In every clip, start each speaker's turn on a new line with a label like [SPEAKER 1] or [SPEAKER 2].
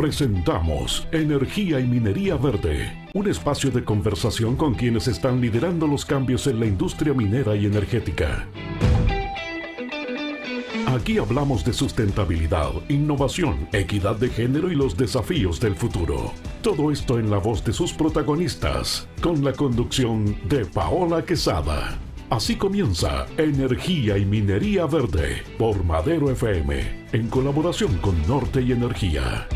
[SPEAKER 1] Presentamos Energía y Minería Verde, un espacio de conversación con quienes están liderando los cambios en la industria minera y energética. Aquí hablamos de sustentabilidad, innovación, equidad de género y los desafíos del futuro. Todo esto en la voz de sus protagonistas, con la conducción de Paola Quesada. Así comienza Energía y Minería Verde por Madero FM, en colaboración con Norte y Energía.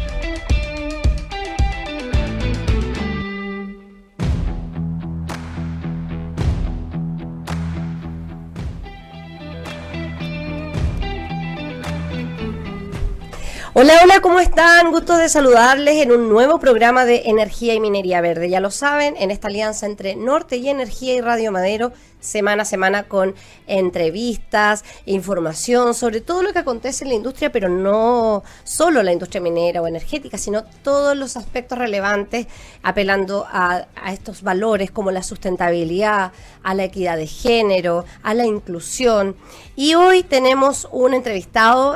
[SPEAKER 2] Hola, hola, ¿cómo están? Gusto de saludarles en un nuevo programa de Energía y Minería Verde. Ya lo saben, en esta alianza entre Norte y Energía y Radio Madero, semana a semana con entrevistas, información sobre todo lo que acontece en la industria, pero no solo la industria minera o energética, sino todos los aspectos relevantes, apelando a estos valores como la sustentabilidad, a la equidad de género, a la inclusión. Y hoy tenemos un entrevistado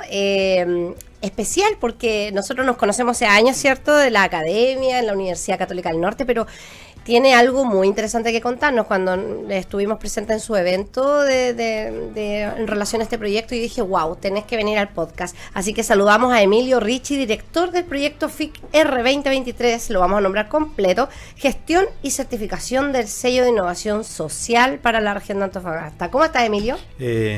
[SPEAKER 2] especial, porque nosotros nos conocemos hace años, ¿cierto?, de la academia, en la Universidad Católica del Norte, pero tiene algo muy interesante que contarnos. Cuando estuvimos presentes en su evento en relación a este proyecto, y dije, wow, tenés que venir al podcast. Así que saludamos a Emilio Ricci, director del proyecto FIC R 2023, lo vamos a nombrar completo, Gestión y Certificación del Sello de Innovación Social para la región de Antofagasta. ¿Cómo estás, Emilio?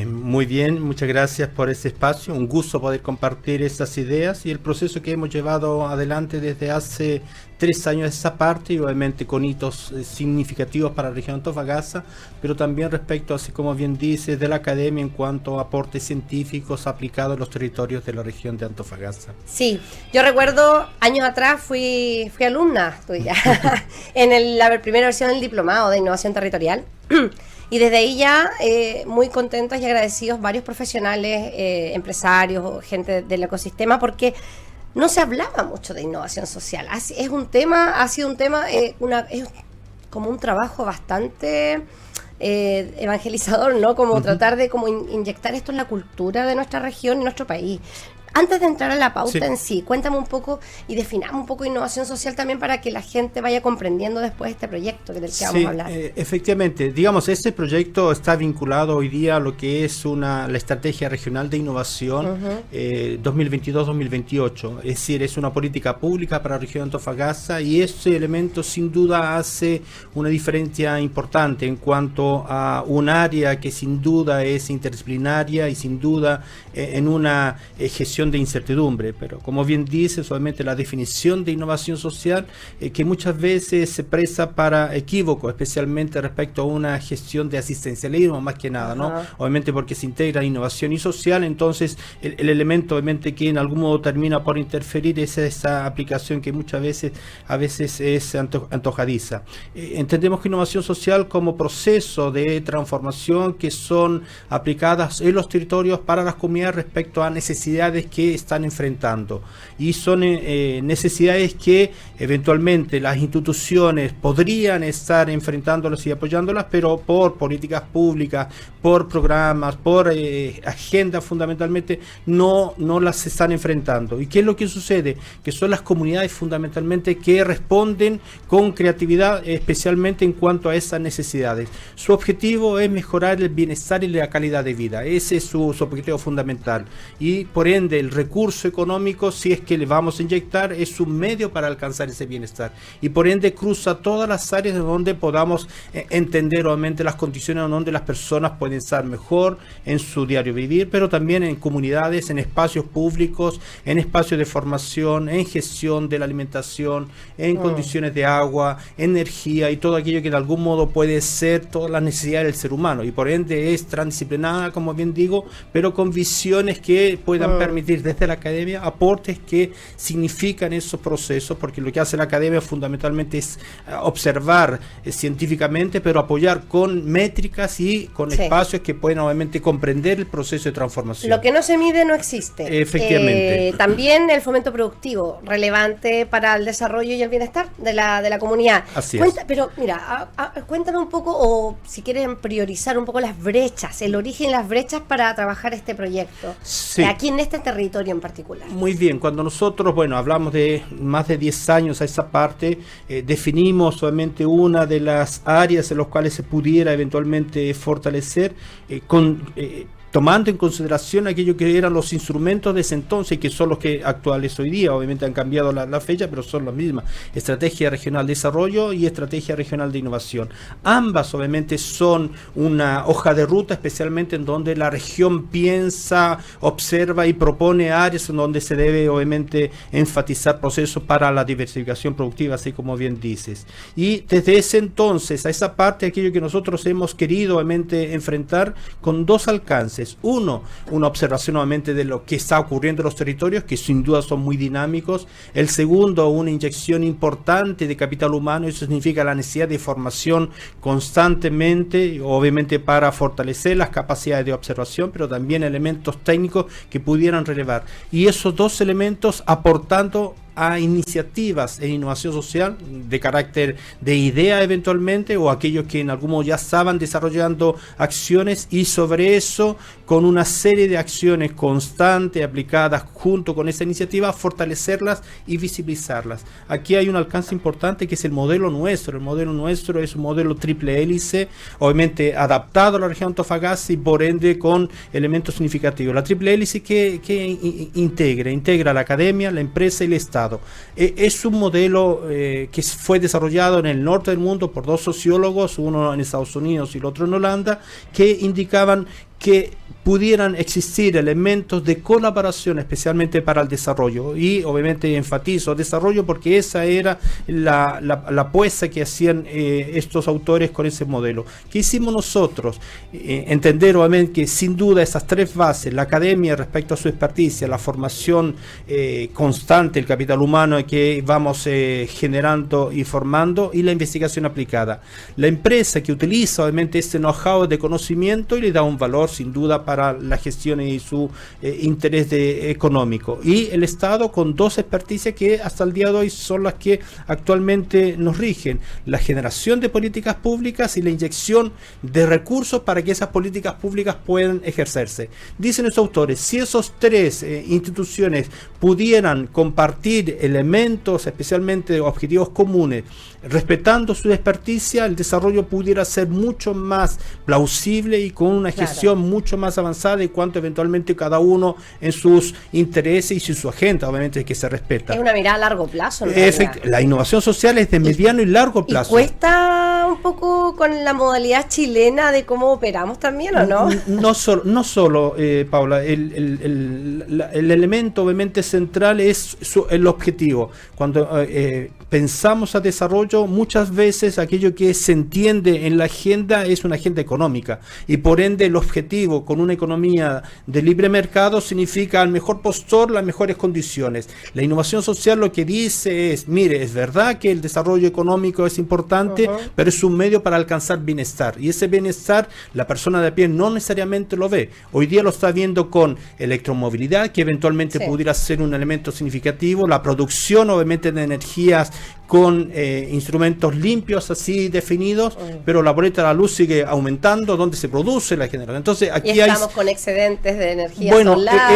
[SPEAKER 3] Muy bien, muchas gracias por este espacio, un gusto poder compartir estas ideas y el proceso que hemos llevado adelante desde hace 3 años de esa parte, y obviamente con hitos significativos para la región de Antofagasta, pero también respecto, así como bien dices, de la academia en cuanto a aportes científicos aplicados en los territorios de la región de Antofagasta.
[SPEAKER 2] Sí, yo recuerdo años atrás fui alumna tuya en la primera versión del diplomado de innovación territorial. Y desde ahí ya muy contentos y agradecidos varios profesionales, empresarios, gente del ecosistema, porque no se hablaba mucho de innovación social. Ha sido un tema, es como un trabajo bastante evangelizador, ¿no? Como tratar de como inyectar esto en la cultura de nuestra región y nuestro país. Antes de entrar a la pauta en sí, cuéntame un poco y definamos un poco innovación social también para que la gente vaya comprendiendo después este proyecto del que vamos a hablar.
[SPEAKER 3] Efectivamente, digamos, este proyecto está vinculado hoy día a lo que es la estrategia regional de innovación 2022-2028, es decir, es una política pública para la región de Antofagasta, y ese elemento sin duda hace una diferencia importante en cuanto a un área que sin duda es interdisciplinaria y sin duda en una gestión de incertidumbre, pero como bien dice, solamente la definición de innovación social que muchas veces se presta para equívoco, especialmente respecto a una gestión de asistencialismo más que nada, ¿no? Obviamente porque se integra innovación y social, entonces el elemento obviamente que en algún modo termina por interferir es esa aplicación que muchas veces es antojadiza. Entendemos que innovación social como proceso de transformación que son aplicadas en los territorios para las comunidades respecto a necesidades que están enfrentando, y son necesidades que eventualmente las instituciones podrían estar enfrentándolas y apoyándolas, pero por políticas públicas, por programas, por agendas fundamentalmente no las están enfrentando. ¿Y qué es lo que sucede? Que son las comunidades fundamentalmente que responden con creatividad, especialmente en cuanto a esas necesidades. Su objetivo es mejorar el bienestar y la calidad de vida, ese es su objetivo fundamental, y por ende el recurso económico, si es que le vamos a inyectar, es un medio para alcanzar ese bienestar, y por ende cruza todas las áreas de donde podamos entender obviamente las condiciones donde las personas pueden estar mejor en su diario vivir, pero también en comunidades, en espacios públicos, en espacios de formación, en gestión de la alimentación, en condiciones de agua, energía y todo aquello que de algún modo puede ser todas las necesidades del ser humano, y por ende es transdisciplinada, como bien digo, pero con visiones que puedan permitir desde la academia aportes que significan esos procesos, porque lo que hace la academia fundamentalmente es observar científicamente, pero apoyar con métricas y con espacios que pueden obviamente comprender el proceso de transformación.
[SPEAKER 2] Lo que no se mide no existe.
[SPEAKER 3] Efectivamente.
[SPEAKER 2] También el fomento productivo, relevante para el desarrollo y el bienestar de la comunidad.
[SPEAKER 3] Así es.
[SPEAKER 2] Pero mira, cuéntame un poco, o si quieren priorizar un poco las brechas, el origen y las brechas para trabajar este proyecto.
[SPEAKER 3] Sí.
[SPEAKER 2] Aquí en este territorio en particular?
[SPEAKER 3] Muy bien, cuando nosotros, hablamos de más de 10 años a esa parte, definimos solamente una de las áreas en las cuales se pudiera eventualmente fortalecer tomando en consideración aquello que eran los instrumentos de ese entonces, que son los que actuales hoy día. Obviamente han cambiado la fecha, pero son las mismas: Estrategia Regional de Desarrollo y Estrategia Regional de Innovación. Ambas obviamente son una hoja de ruta, especialmente en donde la región piensa, observa y propone áreas en donde se debe obviamente enfatizar procesos para la diversificación productiva, así como bien dices. Y desde ese entonces a esa parte, aquello que nosotros hemos querido obviamente enfrentar con dos alcances. Uno, una observación nuevamente de lo que está ocurriendo en los territorios, que sin duda son muy dinámicos. El segundo, una inyección importante de capital humano. Eso significa la necesidad de formación constantemente, obviamente para fortalecer las capacidades de observación, pero también elementos técnicos que pudieran relevar. Y esos dos elementos aportando a iniciativas en innovación social de carácter de idea eventualmente, o aquellos que en algún modo ya estaban desarrollando acciones, y sobre eso con una serie de acciones constantes aplicadas junto con esa iniciativa, fortalecerlas y visibilizarlas. Aquí hay un alcance importante que es el modelo nuestro. El modelo nuestro es un modelo triple hélice, obviamente adaptado a la región de Antofagasta y por ende con elementos significativos. La triple hélice que integra la academia, la empresa y el Estado. Es un modelo que fue desarrollado en el norte del mundo por dos sociólogos, uno en Estados Unidos y el otro en Holanda, que indicaban que pudieran existir elementos de colaboración especialmente para el desarrollo, y obviamente enfatizo desarrollo porque esa era la apuesta que hacían estos autores con ese modelo. ¿Qué hicimos nosotros? Entender obviamente que sin duda esas tres bases: la academia respecto a su experticia, la formación constante, el capital humano que vamos generando y formando, y la investigación aplicada. La empresa que utiliza obviamente este know-how de conocimiento y le da un valor sin duda para la gestión y su interés económico, y el Estado con dos experticias que hasta el día de hoy son las que actualmente nos rigen: la generación de políticas públicas y la inyección de recursos para que esas políticas públicas puedan ejercerse. Dicen los autores, si esos tres instituciones pudieran compartir elementos, especialmente objetivos comunes, respetando su experticia, el desarrollo pudiera ser mucho más plausible y con una gestión mucho más avanzada en cuanto eventualmente cada uno en sus intereses y su agenda, obviamente, que se respeta.
[SPEAKER 2] Es una mirada a largo plazo, ¿no?
[SPEAKER 3] La innovación social es de mediano y largo plazo.
[SPEAKER 2] ¿Y cuesta un poco con la modalidad chilena de cómo operamos también, o no?
[SPEAKER 3] No solo, Paula, el elemento obviamente central es el objetivo. Cuando pensamos a desarrollo, muchas veces aquello que se entiende en la agenda es una agenda económica, y por ende el objetivo con una economía de libre mercado significa al mejor postor las mejores condiciones. La innovación social lo que dice es: mire, es verdad que el desarrollo económico es importante, pero es un medio para alcanzar bienestar, y ese bienestar la persona de a pie no necesariamente lo ve. Hoy día lo está viendo con electromovilidad, que eventualmente pudiera ser un elemento significativo, la producción obviamente de energías con instrumentos limpios así definidos, pero la boleta de la luz sigue aumentando donde se produce la generación. Entonces aquí
[SPEAKER 2] estamos con excedentes de energía solar,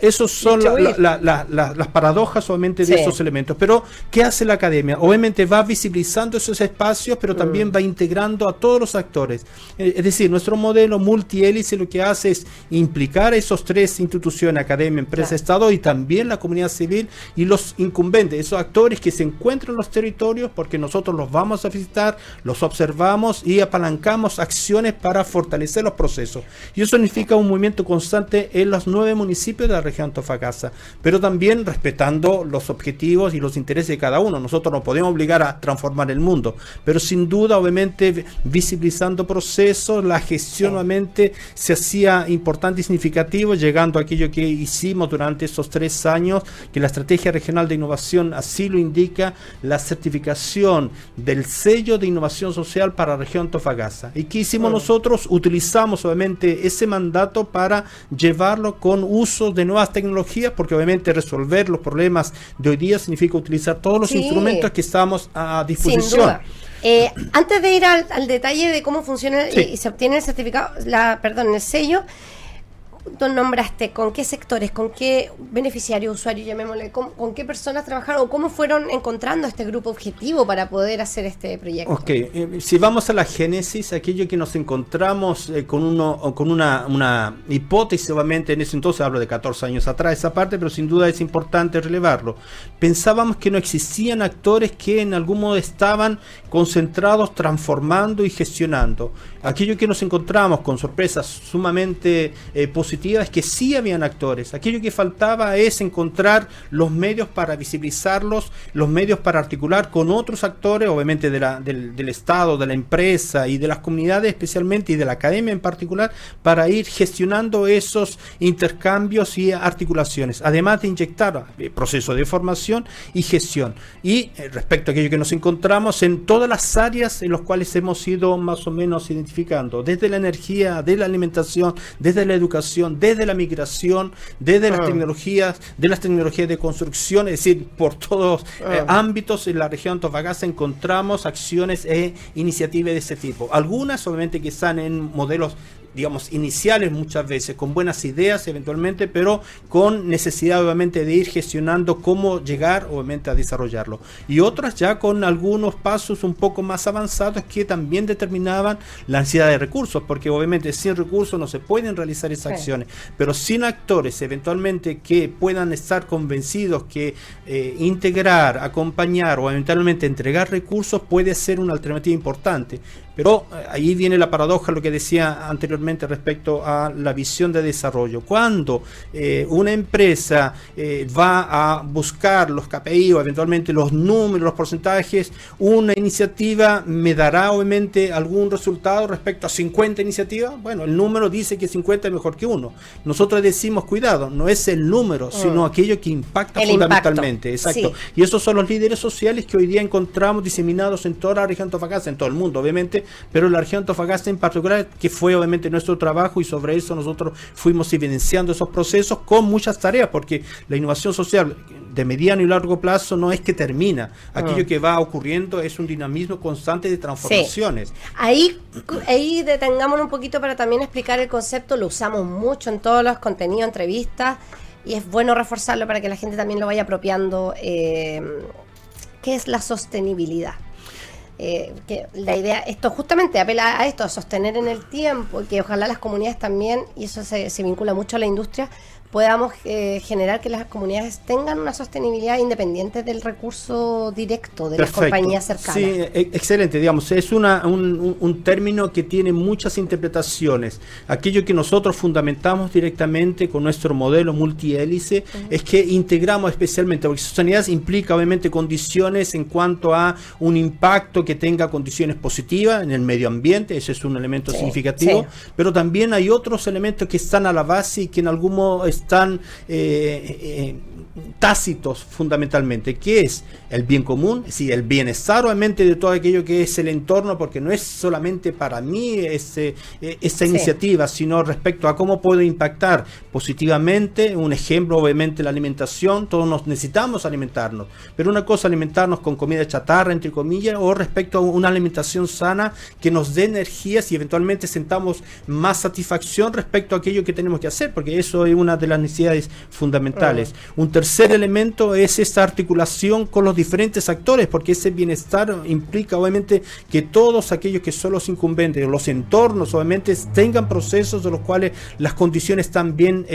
[SPEAKER 3] esos son las paradojas obviamente de estos elementos. Pero ¿qué hace la academia? Obviamente va visibilizando esos espacios, pero también va integrando a todos los actores. Es decir, nuestro modelo multihélice lo que hace es implicar a esos tres instituciones: academia, empresa, Estado, y también la comunidad civil y los incumbentes, esos actores que se encuentran en los territorios, porque nosotros los vamos a visitar, los observamos y apalancamos acciones para fortalecer los procesos. Y eso significa un movimiento constante en los 9 municipios de la región de Antofagasta, pero también respetando los objetivos y los intereses de cada uno. Nosotros no podemos obligar a transformar el mundo, pero sin duda, obviamente, visibilizando procesos, la gestión obviamente se hacía importante y significativo, llegando a aquello que hicimos durante esos 3 años, que la Estrategia Regional de Innovación así lo indica, la certificación del sello de innovación social para la región de Antofagasta. ¿Y qué hicimos nosotros? Utilizamos obviamente ese mandato para llevarlo con uso de nuevas tecnologías, porque obviamente resolver los problemas de hoy día significa utilizar todos los instrumentos que estamos a disposición.
[SPEAKER 2] Antes de ir al detalle de cómo funciona y se obtiene el certificado, el sello, tú nombraste, ¿con qué sectores, con qué beneficiarios, usuarios, llamémosle, con qué personas trabajaron o cómo fueron encontrando este grupo objetivo para poder hacer este proyecto?
[SPEAKER 3] Ok, si vamos a la génesis, aquello que nos encontramos con una hipótesis, obviamente en ese entonces hablo de 14 años atrás esa parte, pero sin duda es importante relevarlo. Pensábamos que no existían actores que en algún modo estaban concentrados, transformando y gestionando. Aquello que nos encontramos con sorpresas sumamente positivas es que sí habían actores. Aquello que faltaba es encontrar los medios para visibilizarlos, los medios para articular con otros actores, obviamente del Estado, de la empresa y de las comunidades especialmente y de la academia en particular, para ir gestionando esos intercambios y articulaciones, además de inyectar procesos de formación y gestión. Y respecto a aquello que nos encontramos en todas las áreas en las cuales hemos ido más o menos identificando, desde la energía, de la alimentación, desde la educación, desde la migración, desde las tecnologías, de construcción, es decir, por todos ámbitos en la región de Antofagasta encontramos acciones e iniciativas de ese tipo. Algunas obviamente que están en modelos, digamos, iniciales muchas veces, con buenas ideas eventualmente, pero con necesidad obviamente de ir gestionando cómo llegar obviamente a desarrollarlo. Y otras ya con algunos pasos un poco más avanzados que también determinaban la necesidad de recursos, porque obviamente sin recursos no se pueden realizar esas acciones, pero sin actores eventualmente que puedan estar convencidos que integrar, acompañar o eventualmente entregar recursos puede ser una alternativa importante. Pero ahí viene la paradoja, lo que decía anteriormente respecto a la visión de desarrollo. Cuando una empresa va a buscar los KPI o eventualmente los números, los porcentajes, una iniciativa me dará obviamente algún resultado respecto a 50 iniciativas. Bueno, el número dice que 50 es mejor que uno. Nosotros decimos, cuidado, no es el número, sino aquello que impacta fundamentalmente. Exacto. Sí. Y esos son los líderes sociales que hoy día encontramos diseminados en toda la región de Antofagasta, en todo el mundo, obviamente, pero en la región de Antofagasta en particular, que fue obviamente nuestro trabajo, y sobre eso nosotros fuimos evidenciando esos procesos con muchas tareas, porque la innovación social de mediano y largo plazo no es que termina. Aquello que va ocurriendo es un dinamismo constante de transformaciones.
[SPEAKER 2] Sí. Ahí detengámonos un poquito para también explicar el concepto. Lo usamos mucho en todos los contenidos, entrevistas, y es bueno reforzarlo para que la gente también lo vaya apropiando. ¿Qué es la sostenibilidad? Que la idea, esto justamente apela a esto, a sostener en el tiempo, que ojalá las comunidades también, y eso se vincula mucho a la industria, podamos generar que las comunidades tengan una sostenibilidad independiente del recurso directo de las compañías cercanas.
[SPEAKER 3] Sí, excelente, digamos, es un término que tiene muchas interpretaciones. Aquello que nosotros fundamentamos directamente con nuestro modelo multihélice es que integramos especialmente, porque sostenibilidad implica obviamente condiciones en cuanto a un impacto que tenga condiciones positivas en el medio ambiente, ese es un elemento significativo, pero también hay otros elementos que están a la base y que en algún modo están tácitos fundamentalmente, que es el bien común, es decir, el bienestar obviamente de todo aquello que es el entorno, porque no es solamente para mí esta iniciativa, sino respecto a cómo puedo impactar positivamente. Un ejemplo, obviamente, la alimentación. Todos nos necesitamos alimentarnos, pero una cosa alimentarnos con comida chatarra, entre comillas, o respecto a una alimentación sana que nos dé energías y eventualmente sentamos más satisfacción respecto a aquello que tenemos que hacer, porque eso es una de las necesidades fundamentales. Un tercer elemento es esta articulación con los diferentes actores, porque ese bienestar implica obviamente que todos aquellos que son los incumbentes, los entornos obviamente tengan procesos de los cuales las condiciones están bien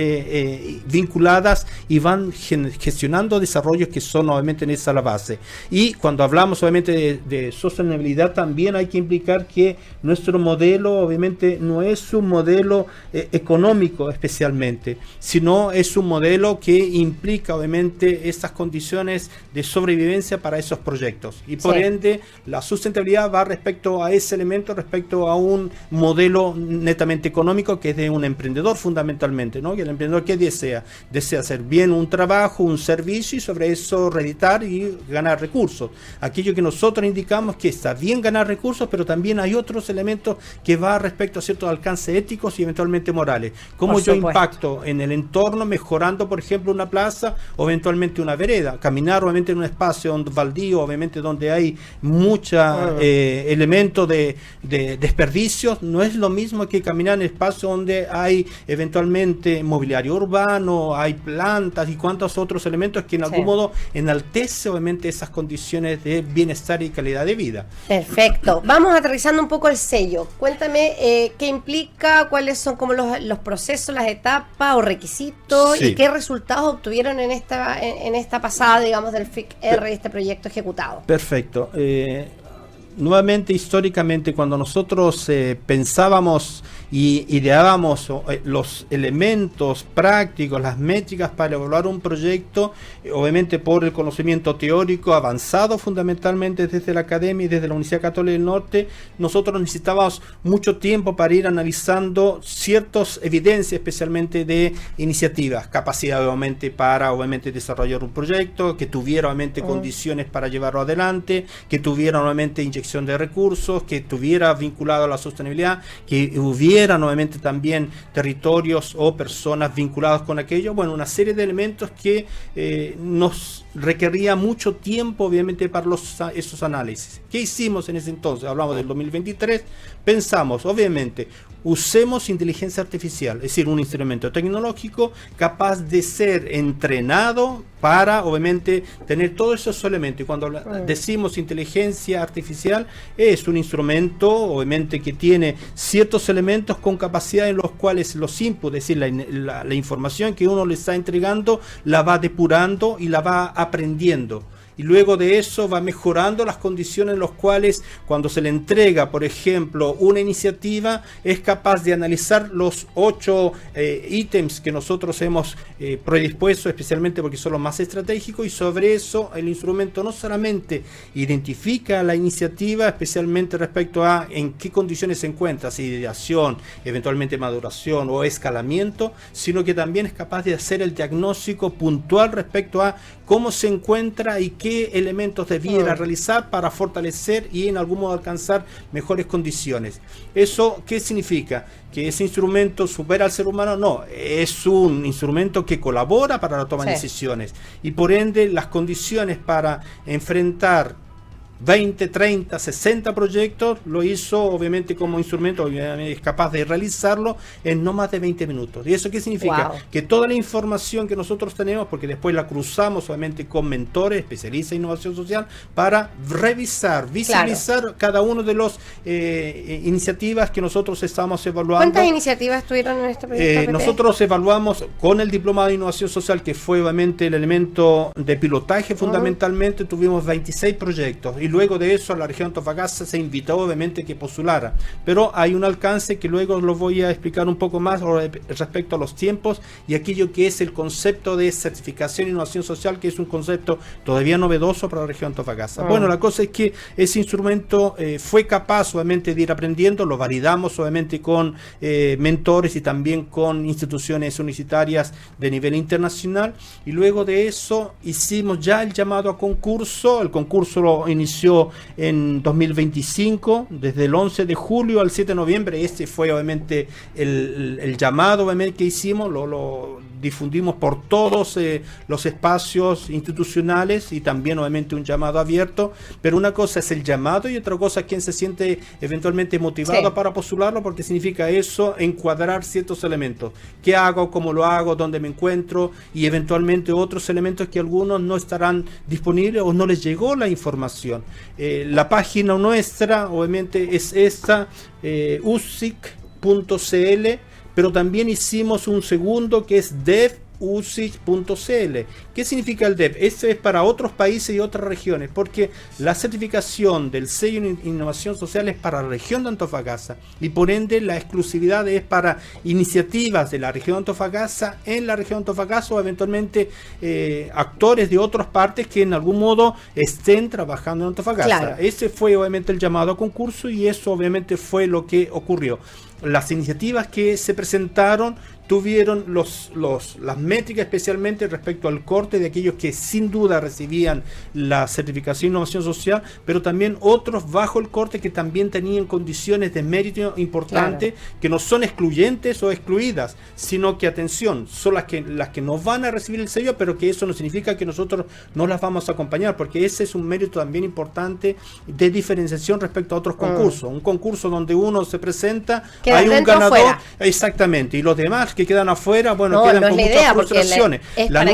[SPEAKER 3] vinculadas y van gestionando desarrollos que son obviamente en esa la base. Y cuando hablamos obviamente de sostenibilidad, también hay que implicar que nuestro modelo obviamente no es un modelo económico especialmente, sino es un modelo que implica obviamente estas condiciones de sobrevivencia para esos proyectos, y por ende la sustentabilidad va respecto a ese elemento, respecto a un modelo netamente económico que es de un emprendedor fundamentalmente, ¿no? Y el emprendedor, ¿qué desea? Desea hacer bien un trabajo, un servicio, y sobre eso reeditar y ganar recursos. Aquello que nosotros indicamos que está bien ganar recursos, pero también hay otros elementos que va respecto a ciertos alcances éticos y eventualmente morales. ¿Cómo yo impacto en el entorno entorno, mejorando, por ejemplo, una plaza o eventualmente una vereda. Caminar, obviamente, en un espacio baldío, obviamente, donde hay mucha elemento de desperdicios, no es lo mismo que caminar en espacios donde hay eventualmente mobiliario urbano, hay plantas y cuantos otros elementos que en algún modo enaltece, obviamente, esas condiciones de bienestar y calidad de vida.
[SPEAKER 2] Perfecto. Vamos aterrizando un poco el sello. Cuéntame qué implica, cuáles son como los procesos, las etapas o requisitos y qué resultados obtuvieron en esta pasada, digamos, del FIC-R, este proyecto ejecutado.
[SPEAKER 3] Perfecto. Nuevamente, históricamente, cuando nosotros pensábamos y ideábamos los elementos prácticos, las métricas para evaluar un proyecto, obviamente por el conocimiento teórico avanzado fundamentalmente desde la academia y desde la Universidad Católica del Norte, nosotros necesitábamos mucho tiempo para ir analizando ciertas evidencias, especialmente de iniciativas, capacidad obviamente para desarrollar un proyecto, que tuviera obviamente condiciones para llevarlo adelante, que tuviera obviamente inyección de recursos, que estuviera vinculado a la sostenibilidad, que hubiera nuevamente también territorios o personas vinculadas con aquello. Bueno, una serie de elementos que nos requería mucho tiempo, obviamente, para esos análisis. ¿Qué hicimos en ese entonces? Hablamos del 2023. Pensamos, obviamente, usemos inteligencia artificial, es decir, un instrumento tecnológico capaz de ser entrenado para, obviamente, tener todos esos elementos. Y cuando decimos inteligencia artificial, es un instrumento, obviamente, que tiene ciertos elementos con capacidad en los cuales los inputs, es decir, la información que uno le está entregando, la va depurando y la va aprendiendo. Y luego de eso va mejorando las condiciones en las cuales, cuando se le entrega, por ejemplo, una iniciativa, es capaz de analizar los 8 ítems que nosotros hemos predispuesto, especialmente porque son los más estratégicos, y sobre eso el instrumento no solamente identifica la iniciativa, especialmente respecto a en qué condiciones se encuentra, si ideación, eventualmente maduración o escalamiento, sino que también es capaz de hacer el diagnóstico puntual respecto a cómo se encuentra y qué elementos debiera realizar para fortalecer y en algún modo alcanzar mejores condiciones. ¿Eso qué significa? ¿Que ese instrumento supera al ser humano? No, es un instrumento que colabora para la toma de decisiones y por ende las condiciones para enfrentar 20, 30, 60 proyectos, lo hizo obviamente como instrumento, obviamente es capaz de realizarlo en no más de 20 minutos. ¿Y eso qué significa? Que toda la información que nosotros tenemos, porque después la cruzamos obviamente con mentores, especialistas en innovación social, para revisar, visualizar cada uno de los iniciativas que nosotros estamos evaluando.
[SPEAKER 2] ¿Cuántas iniciativas estuvieron en este proyecto?
[SPEAKER 3] Nosotros evaluamos con el Diplomado de Innovación Social, que fue obviamente el elemento de pilotaje fundamentalmente, tuvimos 26 proyectos. Y luego de eso la región de Antofagasta se invitó obviamente que postulara, pero hay un alcance que luego lo voy a explicar un poco más respecto a los tiempos y aquello que es el concepto de certificación e innovación social, que es un concepto todavía novedoso para la región de Antofagasta. Bueno, la cosa es que ese instrumento fue capaz obviamente de ir aprendiendo, lo validamos obviamente con mentores y también con instituciones universitarias de nivel internacional, y luego de eso hicimos ya el llamado a concurso. El concurso lo inició en 2025, desde el 11 de julio al 7 de noviembre. Este fue obviamente el llamado obviamente que hicimos, lo difundimos por todos los espacios institucionales y también obviamente un llamado abierto, pero una cosa es el llamado y otra cosa es quien se siente eventualmente motivado para postularlo, porque significa eso, encuadrar ciertos elementos. ¿Qué hago? ¿Cómo lo hago? ¿Dónde me encuentro? Y eventualmente otros elementos que algunos no estarán disponibles o no les llegó la información. La página nuestra obviamente es esta, usic.cl, pero también hicimos un segundo que es devusic.cl. ¿Qué significa el DEV? Este es para otros países y otras regiones, porque la certificación del sello de innovación social es para la región de Antofagasta y por ende la exclusividad es para iniciativas de la región de Antofagasta en la región de Antofagasta o eventualmente actores de otras partes que en algún modo estén trabajando en Antofagasta. Ese fue obviamente el llamado a concurso y eso obviamente fue lo que ocurrió. Las iniciativas que se presentaron tuvieron las métricas, especialmente respecto al corte de aquellos que sin duda recibían la certificación de innovación social, pero también otros bajo el corte que también tenían condiciones de mérito importantes, que no son excluyentes o excluidas, sino que, atención, son las que nos van a recibir el sello, pero que eso no significa que nosotros no las vamos a acompañar, porque ese es un mérito también importante de diferenciación respecto a otros concursos. Un concurso donde uno se presenta, hay un ganador, exactamente, y los demás que quedan afuera, bueno, quedan con muchas frustraciones. La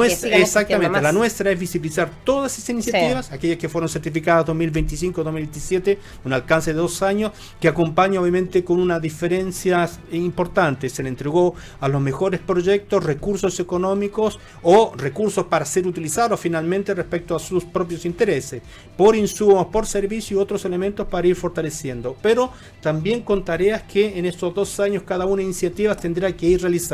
[SPEAKER 3] nuestra es visibilizar todas esas iniciativas, aquellas que fueron certificadas 2025-2027, un alcance de 2 años, que acompaña obviamente con unas diferencias importantes. Se le entregó a los mejores proyectos recursos económicos o recursos para ser utilizados finalmente respecto a sus propios intereses, por insumos, por servicio y otros elementos para ir fortaleciendo, pero también con tareas que en estos 2 años cada una de iniciativas tendrá que ir realizando.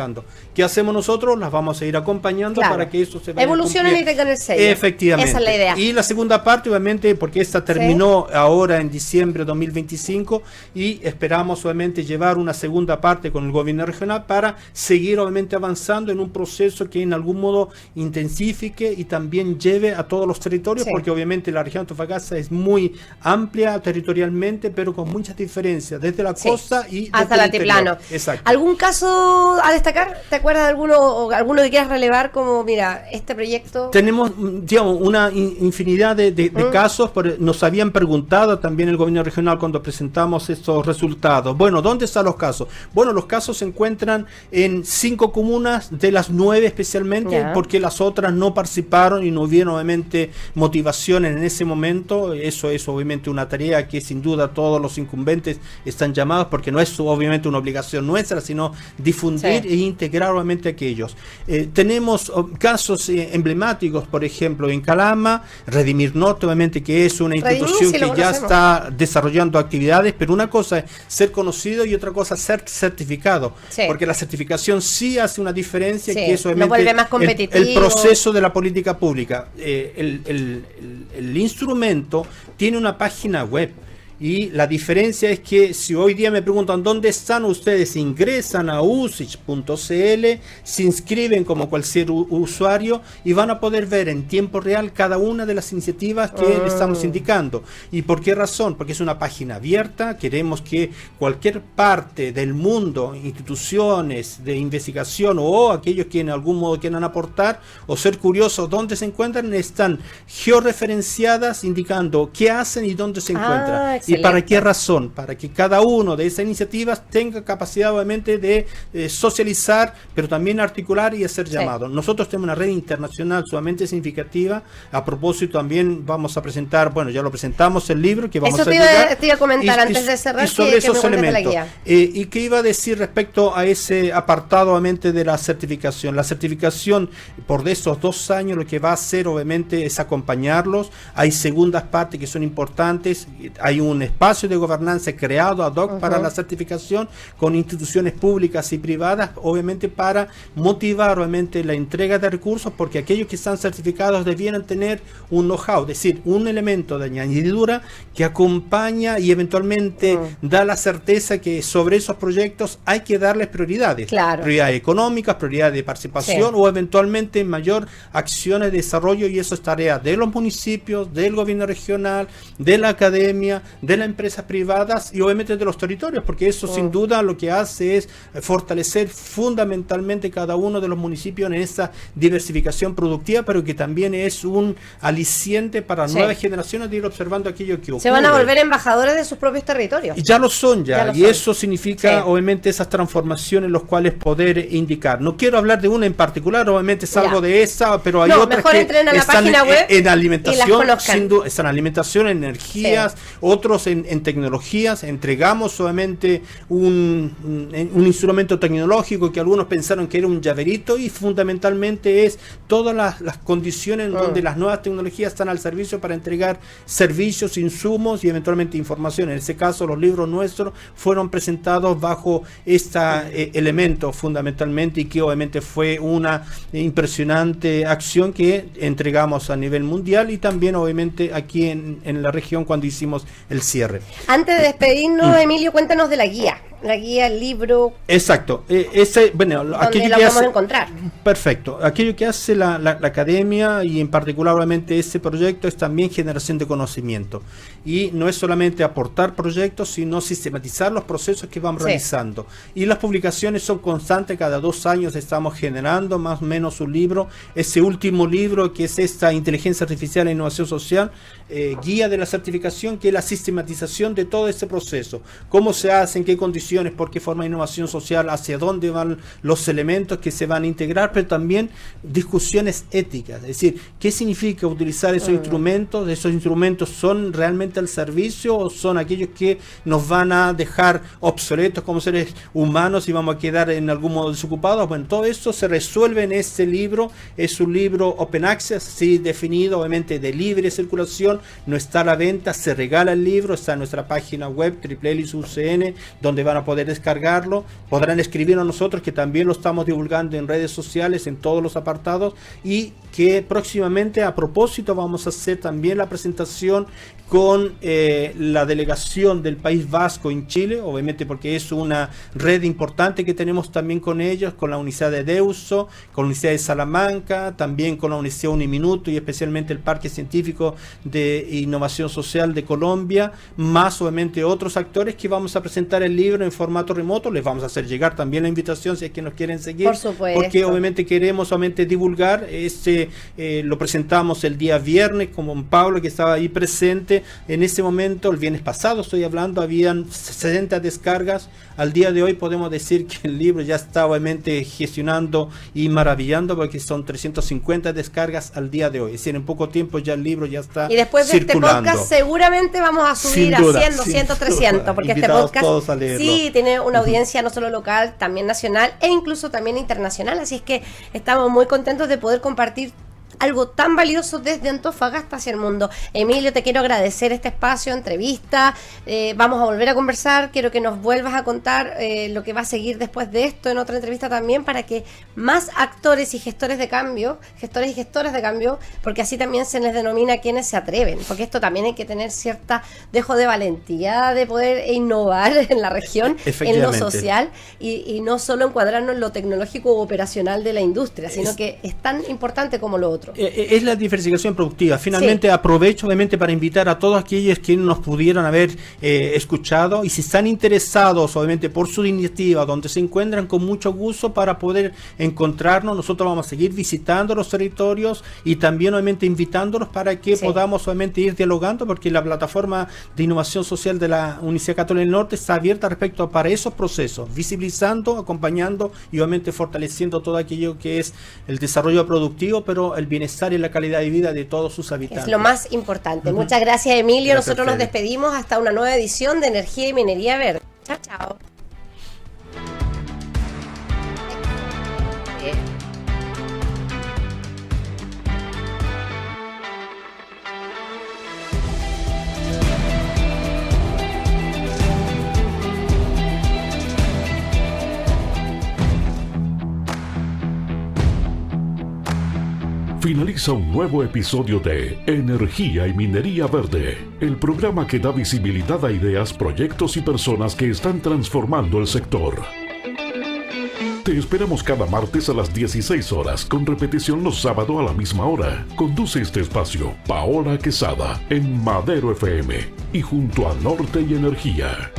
[SPEAKER 3] ¿Qué hacemos nosotros? Las vamos a ir acompañando para que eso se vaya
[SPEAKER 2] evolucionen y tengan el sello.
[SPEAKER 3] Efectivamente.
[SPEAKER 2] Esa es la idea.
[SPEAKER 3] Y la segunda parte, obviamente, porque esta terminó ahora en diciembre de 2025 y esperamos obviamente llevar una segunda parte con el gobierno regional para seguir obviamente avanzando en un proceso que en algún modo intensifique y también lleve a todos los territorios, porque obviamente la región de Antofagasta es muy amplia territorialmente, pero con muchas diferencias, desde la costa y
[SPEAKER 2] hasta el altiplano.
[SPEAKER 3] Exacto.
[SPEAKER 2] ¿Algún caso a destacar? ¿Te acuerdas de alguno que quieras relevar como, mira, este proyecto?
[SPEAKER 3] Tenemos, digamos, una infinidad de casos. Nos habían preguntado también el gobierno regional cuando presentamos estos resultados. Bueno, ¿dónde están los casos? Bueno, los casos se encuentran en 5 comunas de las 9 especialmente, porque las otras no participaron y no hubieron obviamente motivación en ese momento. Eso es obviamente una tarea que sin duda todos los incumbentes están llamados, porque no es obviamente una obligación nuestra, sino difundir e integrar obviamente aquellos. Tenemos casos emblemáticos, por ejemplo, en Calama, Redimir Norte, obviamente, que es una institución que ya está desarrollando actividades, pero una cosa es ser conocido y otra cosa ser certificado, porque la certificación sí hace una diferencia, que es obviamente
[SPEAKER 2] vuelve más competitivo.
[SPEAKER 3] El proceso de la política pública. El instrumento tiene una página web. Y la diferencia es que si hoy día me preguntan dónde están ustedes, ingresan a usich.cl, se inscriben como cualquier usuario y van a poder ver en tiempo real cada una de las iniciativas que le estamos indicando. ¿Y por qué razón? Porque es una página abierta. Queremos que cualquier parte del mundo, instituciones de investigación o aquellos que en algún modo quieran aportar o ser curiosos dónde se encuentran, están georreferenciadas indicando qué hacen y dónde se encuentran. ¿Y para qué razón? Para que cada uno de esas iniciativas tenga capacidad obviamente de socializar, pero también articular y hacer llamados. Nosotros tenemos una red internacional sumamente significativa. A propósito, también vamos a presentar, bueno, ya lo presentamos, el libro que vamos a llegar.
[SPEAKER 2] Te iba a comentar antes de cerrar,
[SPEAKER 3] y sobre esos elementos. ¿Y qué iba a decir respecto a ese apartado obviamente de la certificación? La certificación por esos 2 años lo que va a hacer obviamente es acompañarlos. Hay segundas partes que son importantes. Hay un espacio de gobernanza creado ad hoc para la certificación con instituciones públicas y privadas, obviamente para motivar obviamente la entrega de recursos, porque aquellos que están certificados debieran tener un know-how, es decir, un elemento de añadidura que acompaña y eventualmente da la certeza que sobre esos proyectos hay que darles prioridades, prioridades económicas, prioridades de participación o eventualmente mayor acciones de desarrollo, y eso es tarea de los municipios, del gobierno regional, de la academia, de las empresas privadas y obviamente de los territorios, porque eso sin duda lo que hace es fortalecer fundamentalmente cada uno de los municipios en esa diversificación productiva, pero que también es un aliciente para nuevas generaciones de ir observando aquello que ocurre.
[SPEAKER 2] Se van a volver embajadores de sus propios territorios.
[SPEAKER 3] Y ya lo son, eso significa obviamente esas transformaciones en las cuales poder indicar. No quiero hablar de una en particular, obviamente salgo de esa, pero hay otras que están en alimentación, sin duda, están en alimentación, energías, otros en tecnologías. Entregamos obviamente un instrumento tecnológico que algunos pensaron que era un llaverito, y fundamentalmente es todas las condiciones en donde las nuevas tecnologías están al servicio para entregar servicios, insumos y eventualmente información. En ese caso, los libros nuestros fueron presentados bajo este elemento fundamentalmente, y que obviamente fue una impresionante acción que entregamos a nivel mundial y también obviamente aquí en la región cuando hicimos el cierre.
[SPEAKER 2] Antes de despedirnos, Emilio, cuéntanos de la guía. la guía, el libro.
[SPEAKER 3] Exacto.
[SPEAKER 2] ¿Dónde la podemos encontrar?
[SPEAKER 3] Perfecto. Aquello que hace la academia, y en particular obviamente ese proyecto, es también generación de conocimiento. Y no es solamente aportar proyectos, sino sistematizar los procesos que vamos realizando. Y las publicaciones son constantes, cada 2 años estamos generando más o menos un libro. Ese último libro, que es esta Inteligencia Artificial e Innovación Social, guía de la certificación, que es la sistematización de todo este proceso. Cómo se hace, en qué condiciones, por qué forma de innovación social, hacia dónde van los elementos que se van a integrar, pero también discusiones éticas. Es decir, ¿qué significa utilizar esos instrumentos? ¿Esos instrumentos son realmente al servicio o son aquellos que nos van a dejar obsoletos como seres humanos y vamos a quedar en algún modo desocupados? Bueno, todo eso se resuelve en este libro. Es un libro open access, sí, definido, obviamente de libre circulación. No está a la venta, se regala el libro, está en nuestra página web www.ucn, donde van a poder descargarlo. Podrán escribir a nosotros, que también lo estamos divulgando en redes sociales, en todos los apartados, y que próximamente, a propósito, vamos a hacer también la presentación con la delegación del País Vasco en Chile, obviamente porque es una red importante que tenemos también con ellos, con la Universidad de Deusto, con la Universidad de Salamanca, también con la Universidad Uniminuto y especialmente el Parque Científico de Innovación Social de Colombia, más obviamente otros actores que vamos a presentar el libro en formato remoto. Les vamos a hacer llegar también la invitación si es que nos quieren seguir,
[SPEAKER 2] por supuesto,
[SPEAKER 3] porque obviamente queremos solamente divulgar. Lo presentamos el día viernes con Pablo, que estaba ahí presente. En ese momento, el viernes pasado estoy hablando, habían 60 descargas. Al día de hoy podemos decir que el libro ya está obviamente gestionando y maravillando, porque son 350 descargas al día de hoy. Es decir, en poco tiempo ya el libro ya está circulando.
[SPEAKER 2] Y después de este podcast seguramente vamos a subir a 100, 200, 300, porque
[SPEAKER 3] invitados
[SPEAKER 2] este podcast sí tiene una audiencia no solo local, también nacional e incluso también internacional. Así es que estamos muy contentos de poder compartir algo tan valioso desde Antofagasta hacia el mundo. Emilio, te quiero agradecer este espacio, entrevista. Vamos a volver a conversar. Quiero que nos vuelvas a contar lo que va a seguir después de esto en otra entrevista también, para que más actores y gestores de cambio, gestores y gestoras de cambio, porque así también se les denomina a quienes se atreven, porque esto también hay que tener cierta dejo de valentía de poder innovar en la región, en lo social, y no solo encuadrarnos en lo tecnológico u operacional de la industria, sino que es tan importante como lo otro.
[SPEAKER 3] Es la diversificación productiva. Finalmente, aprovecho obviamente para invitar a todos aquellos que nos pudieron haber escuchado, y si están interesados obviamente por su iniciativa, donde se encuentran, con mucho gusto para poder encontrarnos. Nosotros vamos a seguir visitando los territorios y también obviamente invitándolos para que podamos obviamente ir dialogando, porque la plataforma de innovación social de la Universidad Católica del Norte está abierta respecto para esos procesos, visibilizando, acompañando y obviamente fortaleciendo todo aquello que es el desarrollo productivo, pero el bienestar y la calidad de vida de todos sus habitantes.
[SPEAKER 2] Es lo más importante. Muchas gracias, Emilio. Gracias. Nosotros nos despedimos hasta una nueva edición de Energía y Minería Verde. Chao, chao.
[SPEAKER 1] Finaliza un nuevo episodio de Energía y Minería Verde, el programa que da visibilidad a ideas, proyectos y personas que están transformando el sector. Te esperamos cada martes a las 16 horas, con repetición los sábados a la misma hora. Conduce este espacio Paola Quesada en Madero FM y junto a Norte y Energía.